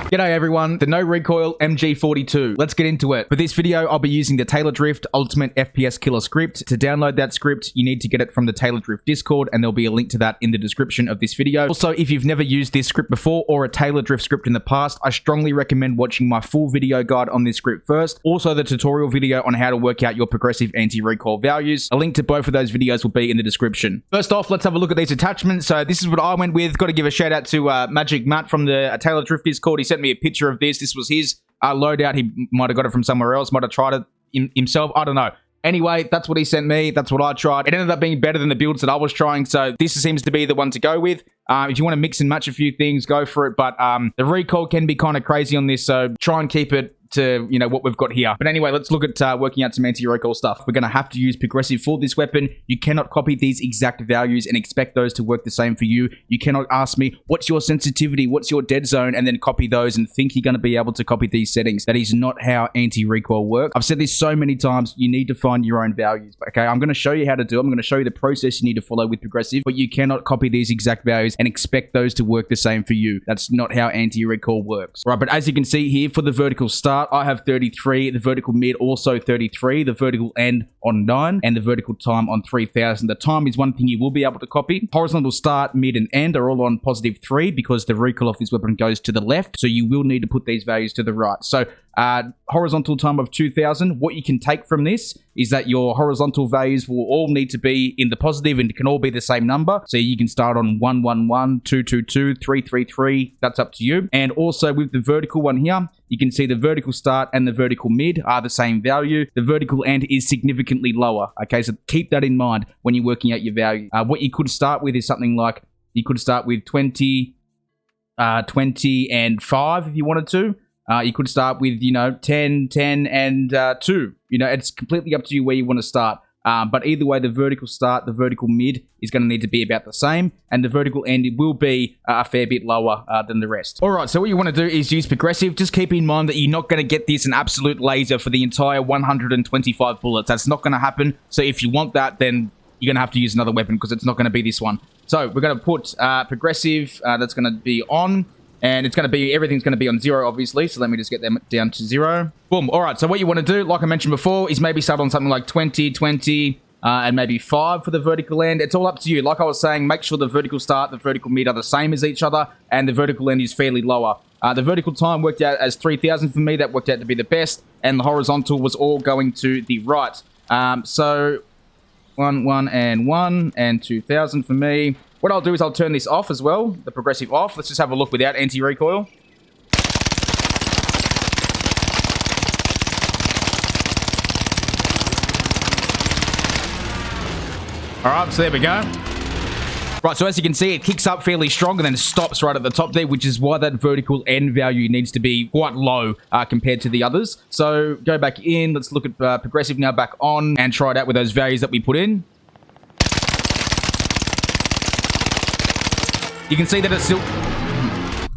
G'day everyone, the no recoil MG42. Let's get into it. For this video, I'll be using the Taylordrift Ultimate FPS Killer script. To download that script, you need to get it from the Taylordrift Discord, and there'll be a link to that in the description of this video. Also, if you've never used this script before or a Taylordrift script in the past, I strongly recommend watching my full video guide on this script first. Also, the tutorial video on how to work out your progressive anti-recoil values. A link to both of those videos will be in the description. First off, let's have a look at these attachments. So this is what I went with. Got to give a shout out to Magic Matt from the Taylordrift Discord. He sent me a picture of this. This was his loadout. He might have got it from somewhere else, might have tried it himself. I don't know. Anyway, that's what he sent me. That's what I tried. It ended up being better than the builds that I was trying, so this seems to be the one to go with. If you want to mix and match a few things, go for it, but the recoil can be kind of crazy on this, so try and keep it to, you know, what we've got here. But anyway, let's look at working out some anti-recoil stuff. We're going to have to use progressive for this weapon. You cannot copy these exact values and expect those to work the same for you. You cannot ask me, what's your sensitivity, what's your dead zone, and then copy those and think you're going to be able to copy these settings. That is not how anti-recoil works. I've said this so many times, you need to find your own values. Okay, I'm going to show you how to do it. I'm going to show you the process you need to follow with progressive, but you cannot copy these exact values and expect those to work the same for you. That's not how anti-recoil works. Right, but as you can see here, for the vertical start, I have 33, the vertical mid also 33, the vertical end on 9, and the vertical time on 3000. The time is one thing you will be able to copy. Horizontal start, mid, and end are all on +3 because the recoil of this weapon goes to the left, so you will need to put these values to the right. So horizontal time of 2000, what you can take from this is that your horizontal values will all need to be in the positive and it can all be the same number. So you can start on 111, 222, 333, that's up to you. And also with the vertical one here, you can see the vertical start and the vertical mid are the same value. The vertical end is significantly lower. Okay, so keep that in mind when you're working out your value. What you could start with is something like, you could start with 20, 20 and 5 if you wanted to. You could start with, you know, 10, 10, and 2. You know, it's completely up to you where you want to start. But either way, the vertical start, the vertical mid is going to need to be about the same. And the vertical end, it will be a fair bit lower than the rest. All right, so what you want to do is use progressive. Just keep in mind that you're not going to get this an absolute laser for the entire 125 bullets. That's not going to happen. So if you want that, then you're going to have to use another weapon because it's not going to be this one. So we're going to put progressive. That's going to be on. And it's going to be, everything's going to be on 0, obviously. So let me just get them down to 0. Boom. All right. So what you want to do, like I mentioned before, is maybe start on something like 20, 20, and maybe 5 for the vertical end. It's all up to you. Like I was saying, make sure the vertical start, the vertical mid are the same as each other, and the vertical end is fairly lower. The vertical time worked out as 3000 for me. That worked out to be the best. And the horizontal was all going to the right. So 1, 1, and 1, and 2000 for me. What I'll do is I'll turn this off as well, the progressive off. Let's just have a look without anti-recoil. Alright, so there we go. Right, so as you can see, it kicks up fairly strong and then stops right at the top there, which is why that vertical end value needs to be quite low compared to the others. So go back in, let's look at progressive now back on and try it out with those values that we put in. You can see that it's still...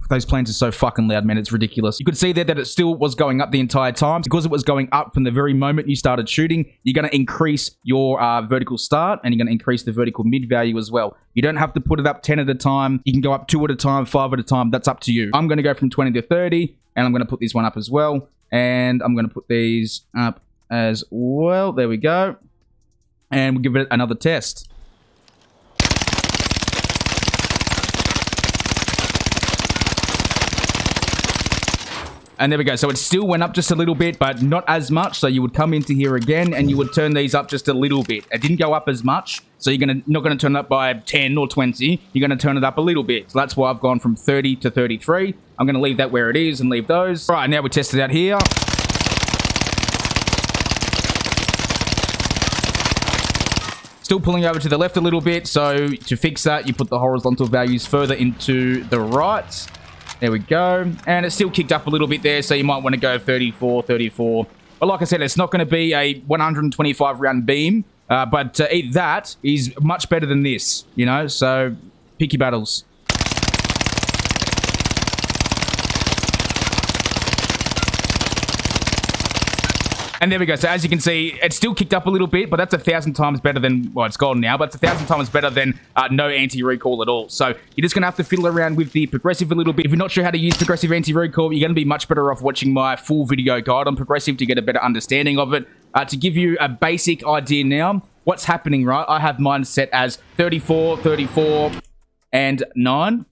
Those planes are so fucking loud, man. It's ridiculous. You could see there that it still was going up the entire time. Because it was going up from the very moment you started shooting, you're going to increase your vertical start and you're going to increase the vertical mid value as well. You don't have to put it up 10 at a time. You can go up 2 at a time, 5 at a time. That's up to you. I'm going to go from 20 to 30 and I'm going to put this one up as well. And I'm going to put these up as well. There we go. And we'll give it another test. And there we go. So it still went up just a little bit, but not as much. So you would come into here again and you would turn these up just a little bit. It didn't go up as much. So you're not going to turn it up by 10 or 20. You're going to turn it up a little bit. So that's why I've gone from 30 to 33. I'm going to leave that where it is and leave those. All right, now we test it out here. Still pulling over to the left a little bit. So to fix that, you put the horizontal values further into the right. There we go. And it still kicked up a little bit there, so you might want to go 34, 34. But like I said, it's not going to be a 125 round beam, but that is much better than this, you know? So pick your battles. And there we go. So as you can see, it's still kicked up a little bit, but that's 1,000 times better than, well, it's gone now, but it's 1,000 times better than no anti-recoil at all. So you're just going to have to fiddle around with the progressive a little bit. If you're not sure how to use progressive anti-recoil, you're going to be much better off watching my full video guide on progressive to get a better understanding of it. To give you a basic idea now, what's happening, right? I have mine set as 34, 34, and 9.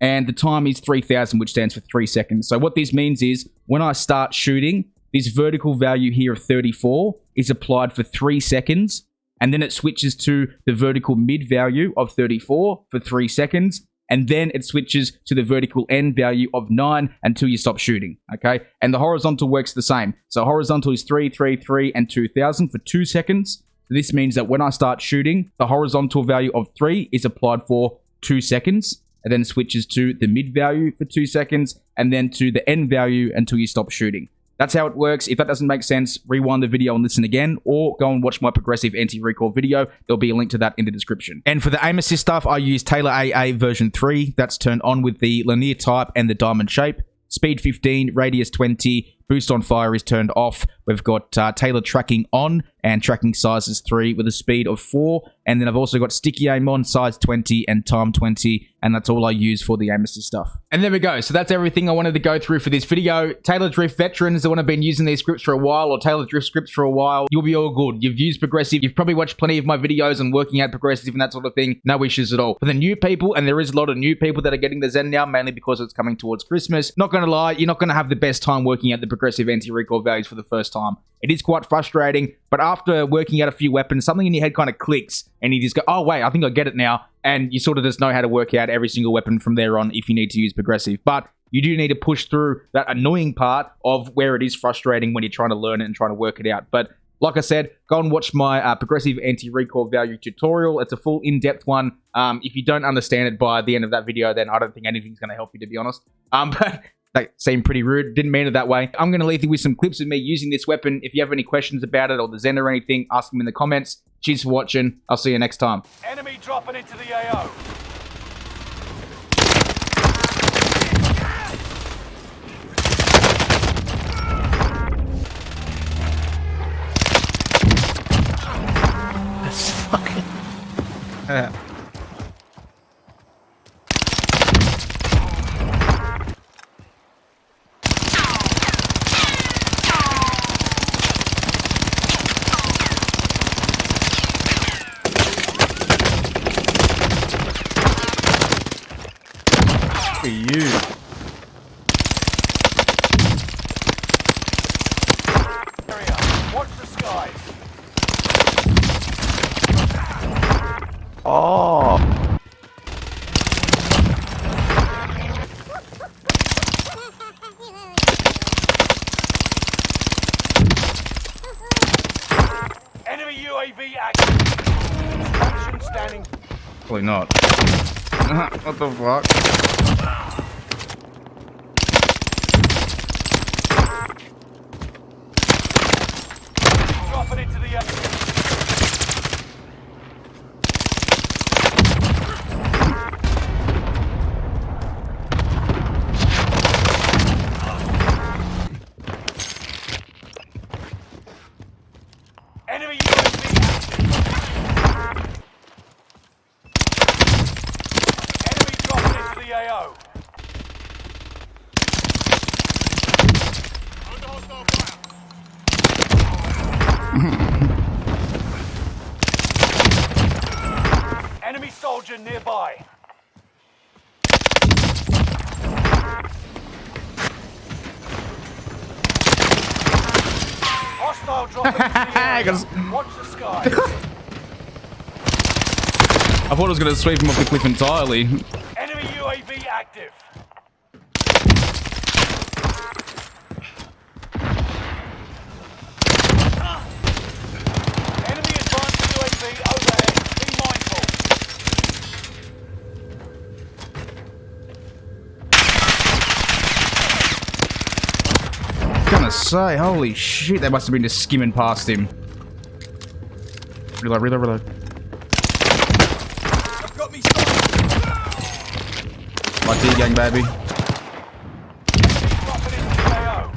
And the time is 3,000, which stands for 3 seconds. So what this means is when I start shooting, this vertical value here of 34 is applied for 3 seconds. And then it switches to the vertical mid value of 34 for 3 seconds. And then it switches to the vertical end value of 9 until you stop shooting, okay? And the horizontal works the same. So horizontal is 3, 3, 3, and 2,000 for 2 seconds. So this means that when I start shooting, the horizontal value of 3 is applied for 2 seconds. And then switches to the mid value for 2 seconds, and then to the end value until you stop shooting. That's how it works. If that doesn't make sense, rewind the video and listen again, or go and watch my progressive anti-recoil video. There'll be a link to that in the description. And for the aim assist stuff, I use Taylor AA version 3. That's turned on with the linear type and the diamond shape. Speed 15, radius 20, boost on fire is turned off. We've got Taylor tracking on and tracking sizes 3 with a speed of 4. And then I've also got sticky aim on, size 20 and time 20. And that's all I use for the aim assist stuff. And there we go. So that's everything I wanted to go through for this video. Taylordrift veterans that want to have been using these scripts for a while, or Taylordrift scripts for a while, you'll be all good. You've used progressive. You've probably watched plenty of my videos on working out progressive and that sort of thing. No issues at all. For the new people, and there is a lot of new people that are getting the Zen now, mainly because it's coming towards Christmas. Not going to lie, you're not going to have the best time working out the progressive anti-recoil values for the first time. It is quite frustrating, but after working out a few weapons, something in your head kind of clicks, and you just go, oh wait, I think I get it now, and you sort of just know how to work out every single weapon from there on if you need to use progressive. But you do need to push through that annoying part of where it is frustrating when you're trying to learn it and trying to work it out. But like I said, go and watch my progressive anti-recoil value tutorial. It's a full in-depth one. If you don't understand it by the end of that video, then I don't think anything's going to help you, to be honest. But that seemed pretty rude. Didn't mean it that way. I'm going to leave you with some clips of me using this weapon. If you have any questions about it or the Zen or anything, ask them in the comments. Cheers for watching. I'll see you next time. Enemy dropping into the AO. That's fucking... For you. Watch the skies. Oh! Enemy UAV active. Extraction standing. Probably not. What the fuck? Dropping into the enemy UAV active. Enemy dropping into the AO. Under hostile fire. Enemy soldier nearby. Hostile dropping into the area. Watch the skies. I thought I was going to sweep him off the cliff entirely. Enemy UAV active. Enemy advanced UAV overhead. Be mindful. Gonna say, holy shit, they must have been just skimming past him. Reload, reload, reload. Got me My D-gang, baby. dropping into the AO.